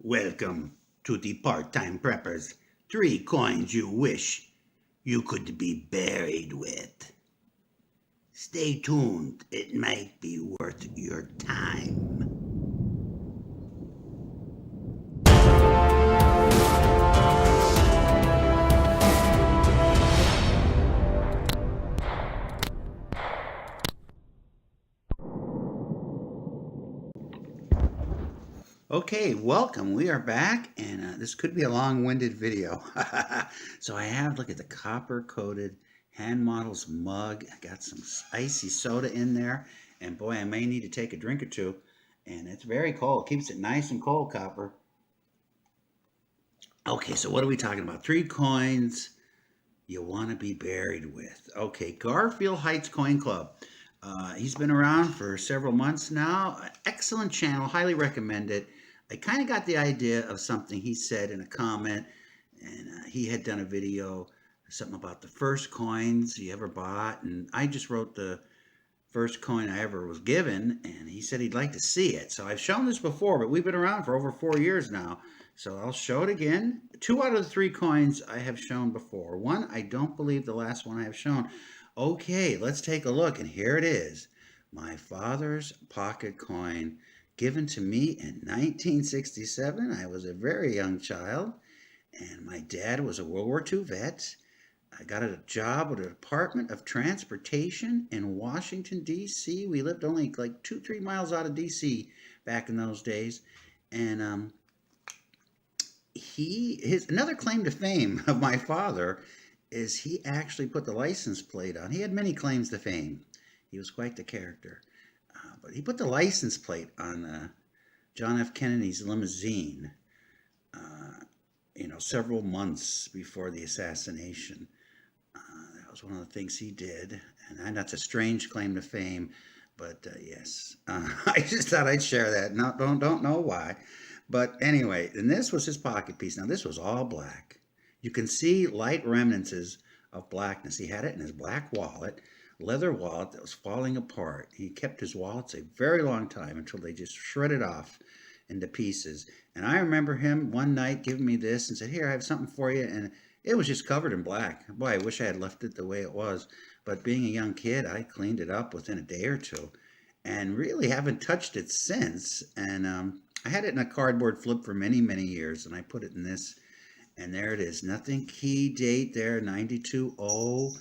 Welcome to the part-time preppers. 3 coins you wish you could be buried with. Stay tuned, it might be worth your time. Okay, welcome. We are back, and this could be a long-winded video. So I have, look at the copper-coated Hand Models mug. I got some icy soda in there, and boy, I may need to take a drink or two. And it's very cold. Keeps it nice and cold, copper. Okay, so what are we talking about? 3 coins you want to be buried with. Okay, Garfield Heights Coin Club. He's been around for several months now. Excellent channel, highly recommend it. I kind of got the idea of something he said in a comment, and he had done a video, something about the first coins he ever bought, and I just wrote the first coin I ever was given, and he said he'd like to see it. So I've shown this before, but we've been around for over 4 years now. So I'll show it again. 2 out of the 3 coins I have shown before. One, I don't believe the last one I have shown. Okay, let's take a look, and here it is. My father's pocket coin given to me in 1967. I was a very young child, and my dad was a World War II vet. I got a job with the Department of Transportation in Washington, D.C. We lived only like 2, 3 miles out of D.C. back in those days. And his another claim to fame of my father is he actually put the license plate on. He had many claims to fame. He was quite the character. But he put the license plate on John F. Kennedy's limousine, several months before the assassination. That was one of the things he did, and that's a strange claim to fame, but yes, I just thought I'd share that. Don't know why, but anyway, and this was his pocket piece. Now this was all black. You can see light remnants of blackness. He had it in his black wallet, leather wallet that was falling apart. He kept his wallets a very long time until they just shredded off into pieces. And I remember him one night giving me this and said, "Here, I have something for you." And it was just covered in black. Boy, I wish I had left it the way it was. But being a young kid, I cleaned it up within a day or two and really haven't touched it since. And I had it in a cardboard flip for many, many years, and I put it in this. And there it is. Nothing key date there, 92-0.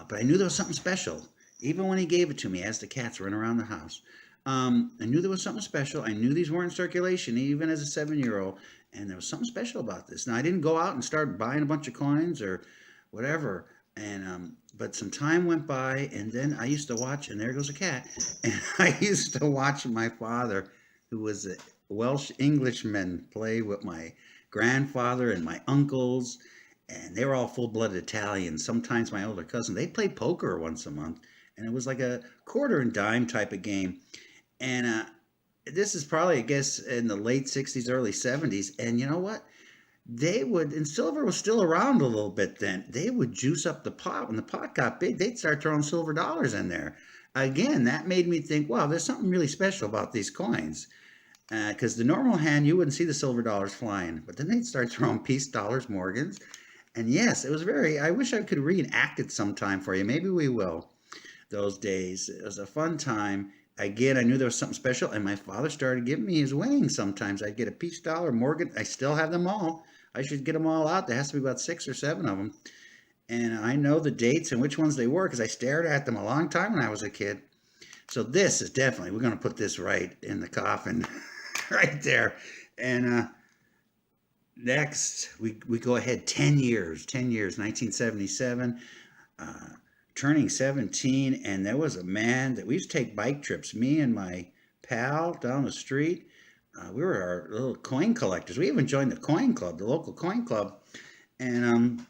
But I knew there was something special. Even when he gave it to me as the cats run around the house. I knew there was something special. I knew these weren't in circulation, even as a 7-year-old. And there was something special about this. Now, I didn't go out and start buying a bunch of coins or whatever. And but some time went by, and then I used to watch, and there goes a cat. And I used to watch my father, who was a Welsh Englishman, play with my grandfather and my uncles, and they were all full-blooded Italians. Sometimes my older cousin, they played poker once a month, and it was like a quarter and dime type of game. And this is probably, I guess, in the late 60s, early 70s. And you know what? They would, and silver was still around a little bit then. They would juice up the pot. When the pot got big, they'd start throwing silver dollars in there. Again, that made me think, wow, there's something really special about these coins. Because the normal hand, you wouldn't see the silver dollars flying. But then they'd start throwing piece dollars, Morgans. And yes, it was very, I wish I could reenact it sometime for you. Maybe we will. Those days. It was a fun time. Again, I knew there was something special, and my father started giving me his winnings sometimes. I'd get a peach dollar, Morgan. I still have them all. I should get them all out. There has to be about 6 or 7 of them. And I know the dates and which ones they were because I stared at them a long time when I was a kid. So this is definitely, we're going to put this right in the coffin, right there. And next, we go ahead 10 years, 1977. Turning 17, and there was a man that we used to take bike trips, me and my pal down the street. We were our little coin collectors. We even joined the coin club, the local coin club. And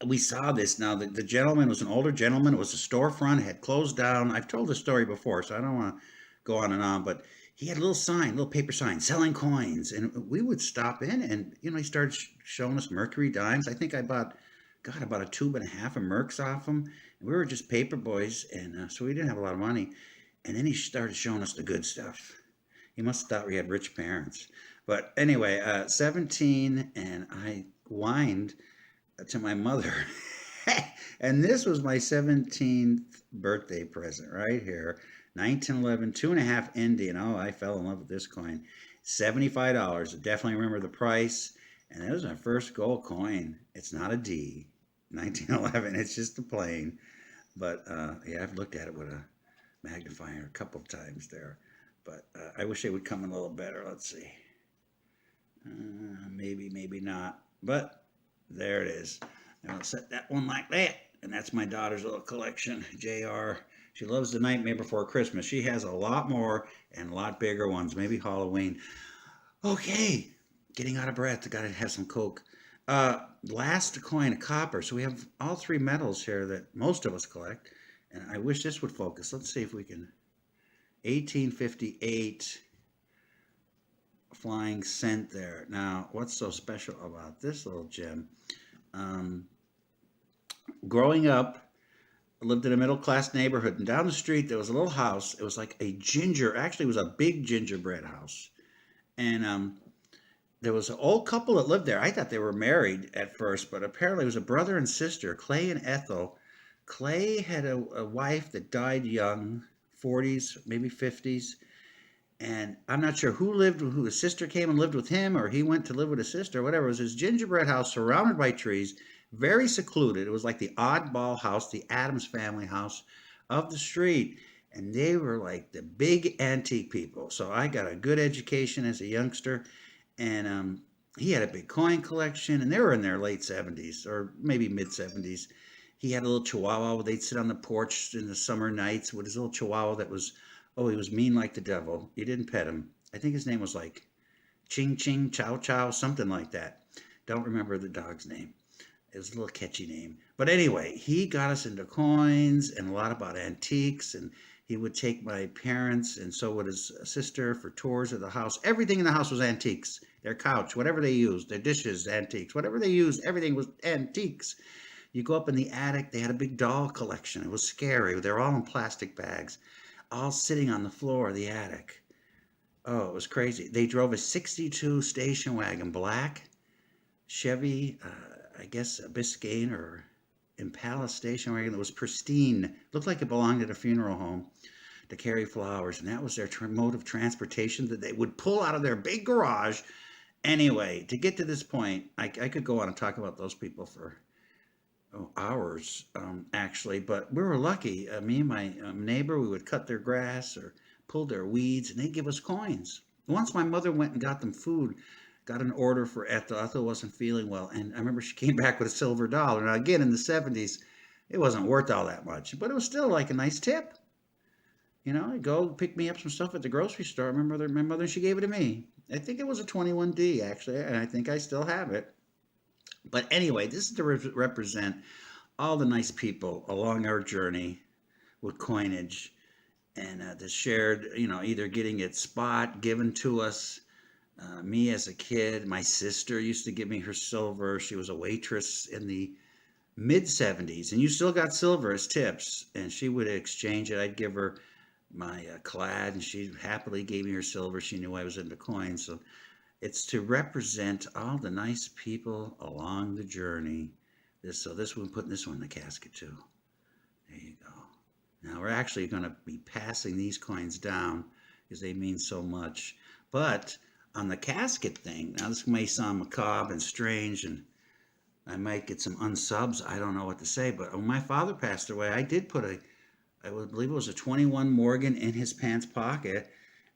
we saw this. Now, the gentleman was an older gentleman. It was a storefront, it had closed down. I've told this story before, so I don't want to go on and on, but he had a little sign, little paper sign, selling coins. And we would stop in, and, he started showing us Mercury dimes. I think I bought, God, about a tube and a half of Mercs off him. And we were just paper boys, and so we didn't have a lot of money. And then he started showing us the good stuff. He must have thought we had rich parents. But anyway, 17, and I whined to my mother. And this was my 17th birthday present right here. 1911, 2.5 Indian. Oh, I fell in love with this coin. $75. I definitely remember the price. And that was my first gold coin. It's not a D. 1911. It's just a plain. But yeah, I've looked at it with a magnifier a couple of times there. But I wish it would come in a little better. Let's see. Maybe, maybe not. But there it is. I'll set that one like that. And that's my daughter's little collection. JR. She loves The Nightmare Before Christmas. She has a lot more and a lot bigger ones. Maybe Halloween. Okay. Getting out of breath. Gotta have some Coke. Last coin, a copper. So we have all three metals here that most of us collect. And I wish this would focus. Let's see if we can. 1858 flying cent there. Now, what's so special about this little gem? Um, Growing up, I lived in a middle class neighborhood, and down the street there was a little house. It was like a actually, it was a big gingerbread house. And there was an old couple that lived there. I thought they were married at first, but apparently it was a brother and sister, Clay and Ethel. Clay had a wife that died young, 40s, maybe 50s. And I'm not sure who his sister came and lived with him, or he went to live with his sister, or whatever. It was his gingerbread house surrounded by trees, very secluded. It was like the oddball house, the Adams family house of the street. And they were like the big antique people. So I got a good education as a youngster. And he had a big coin collection, and they were in their late 70s or maybe mid 70s. He had a little chihuahua. They'd sit on the porch in the summer nights with his little chihuahua that was, oh, he was mean like the devil. You didn't pet him. I think his name was like Ching Ching, Chow Chow, something like that. Don't remember the dog's name. It was a little catchy name. But anyway, he got us into coins and a lot about antiques. And he would take my parents and so would his sister for tours of the house. Everything in the house was antiques. Their couch, whatever they used, their dishes, antiques. Whatever they used, everything was antiques. You go up in the attic, they had a big doll collection. It was scary. They were all in plastic bags, all sitting on the floor of the attic. Oh, it was crazy. They drove a 62 station wagon, black Chevy, I guess a Biscayne or Impala station wagon that was pristine. Looked like it belonged at a funeral home to carry flowers. And that was their mode of transportation that they would pull out of their big garage. Anyway, to get to this point, I could go on and talk about those people for hours, actually. But we were lucky. Me and my neighbor, we would cut their grass or pull their weeds, and they'd give us coins. Once my mother went and got them food, got an order for Ethel. Ethel wasn't feeling well, and I remember she came back with a silver dollar. Now, again, in the 70s, it wasn't worth all that much, but it was still like a nice tip. You know, I'd go pick me up some stuff at the grocery store. I remember my mother, she gave it to me. I think it was a 21D, actually, and I think I still have it. But anyway, this is to represent all the nice people along our journey with coinage and the shared, either getting it spot given to us. Me as a kid, my sister used to give me her silver. She was a waitress in the mid 70s, and you still got silver as tips. And she would exchange it. I'd give her my clad, and she happily gave me her silver. She knew I was into coins. So it's to represent all the nice people along the journey. This one, putting this one in the casket too. There you go. Now we're actually going to be passing these coins down because they mean so much. But on the casket thing, now this may sound macabre and strange, and I might get some unsubs. I don't know what to say, but when my father passed away, I did put I would believe it was a 21 Morgan in his pants pocket.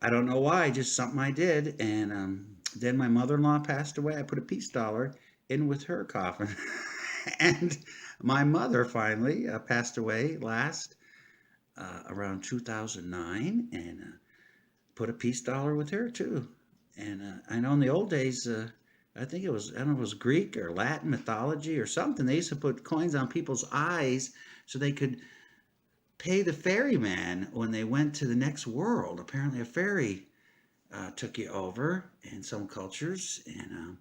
I don't know why, just something I did. And then my mother-in-law passed away. I put a peace dollar in with her coffin. And my mother finally passed away last around 2009, and put a peace dollar with her too. And I know in the old days, I think it was, I don't know if it was Greek or Latin mythology or something. They used to put coins on people's eyes so they could pay the ferryman when they went to the next world. Apparently, a ferry took you over in some cultures, and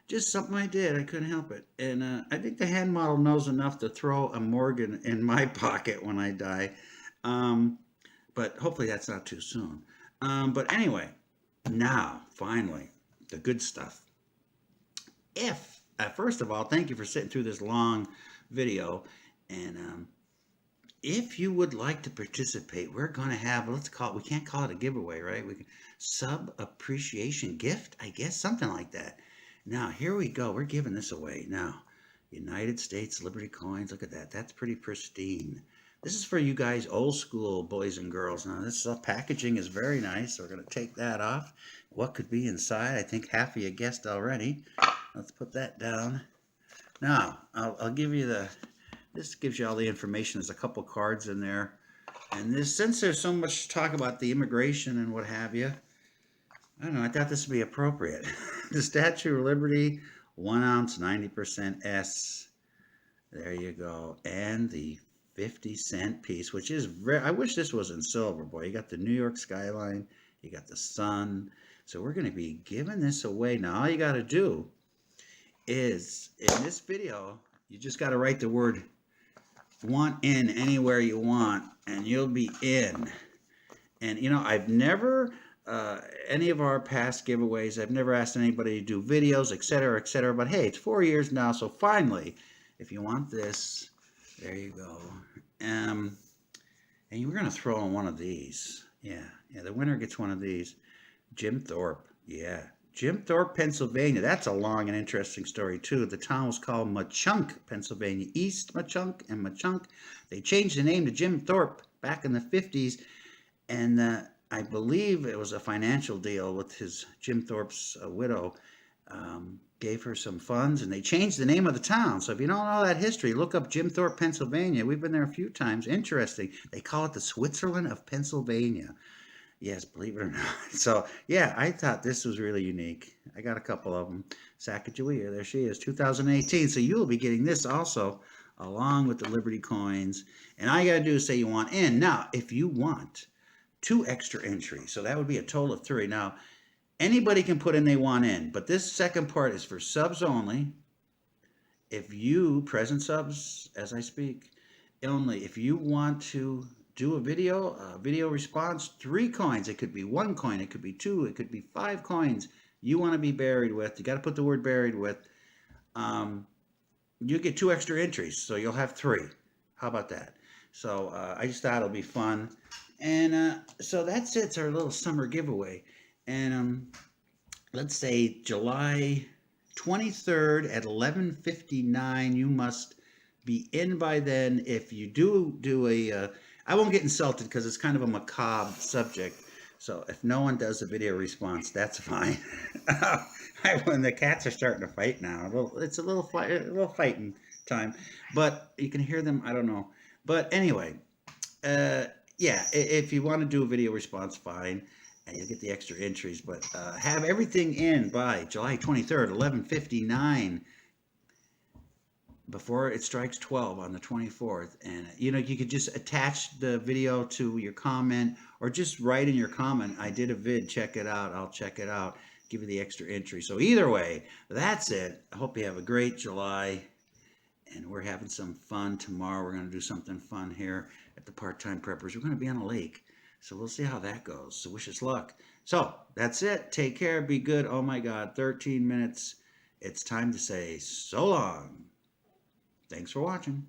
just something I did. I couldn't help it. And I think the hand model knows enough to throw a Morgan in my pocket when I die. But hopefully that's not too soon. But anyway, now finally, the good stuff. If First of all, thank you for sitting through this long video, and if you would like to participate, we're going to have, let's call it, we can't call it a giveaway, right? We can, sub appreciation gift, I guess, something like that. Now, here we go. We're giving this away. Now, United States Liberty Coins. Look at that. That's pretty pristine. This is for you guys, old school boys and girls. Now, this packaging is very nice. So we're going to take that off. What could be inside? I think half of you guessed already. Let's put that down. Now, I'll give you this gives you all the information. There's a couple cards in there. And this, since there's so much talk about the immigration and what have you, I don't know, I thought this would be appropriate. The Statue of Liberty, 1 ounce, 90% S. There you go. And the 50-cent piece, which is I wish this was in silver, boy. You got the New York skyline, you got the sun. So we're going to be giving this away. Now, all you got to do is, in this video, you just got to write the word "want in" anywhere you want, and you'll be in. And, you know, I've never, any of our past giveaways, I've never asked anybody to do videos, etc., etc. But hey, it's 4 years now, so finally, if you want this, there you go. And we're going to throw in one of these. Yeah, the winner gets one of these. Jim Thorpe, yeah. Jim Thorpe, Pennsylvania. That's a long and interesting story, too. The town was called Machunk, Pennsylvania. East Machunk and Machunk. They changed the name to Jim Thorpe back in the 50s. And I believe it was a financial deal with Jim Thorpe's widow. Gave her some funds, and they changed the name of the town. So if you don't know that history, look up Jim Thorpe, Pennsylvania. We've been there a few times. Interesting. They call it the Switzerland of Pennsylvania. Yes, believe it or not. So, yeah, I thought this was really unique. I got a couple of them. Sacagawea, there she is, 2018. So you'll be getting this also, along with the Liberty coins. And all you got to do is say you want in. Now, if you want 2 extra entries, so that would be a total of 3. Now, anybody can put in they want in, but this second part is for subs only. If you, present subs as I speak, only, if you want to do a video response, 3 coins. It could be 1 coin, it could be 2, it could be 5 coins you want to be buried with. You got to put the word buried with. You get 2 extra entries, so you'll have 3. How about that? So I just thought it'll be fun. And so that's it. It's our little summer giveaway. And let's say July 23rd at 11:59. You must be in by then. If you do a I won't get insulted because it's kind of a macabre subject. So if no one does a video response, that's fine. When the cats are starting to fight now, it's a little fighting time. But you can hear them. I don't know. But anyway, yeah, if you want to do a video response, fine. And you'll get the extra entries. But have everything in by July 23rd, 11:59. Before it strikes 12 on the 24th. And you know, you could just attach the video to your comment, or just write in your comment, I did a vid, check it out. I'll check it out, give you the extra entry. So either way, that's it. I hope you have a great July, and we're having some fun tomorrow. We're going to do something fun here at the Part-Time Preppers. We're going to be on a lake, so we'll see how that goes. So wish us luck. So that's it. Take care, be good. Oh my God, 13 minutes. It's time to say so long. Thanks for watching.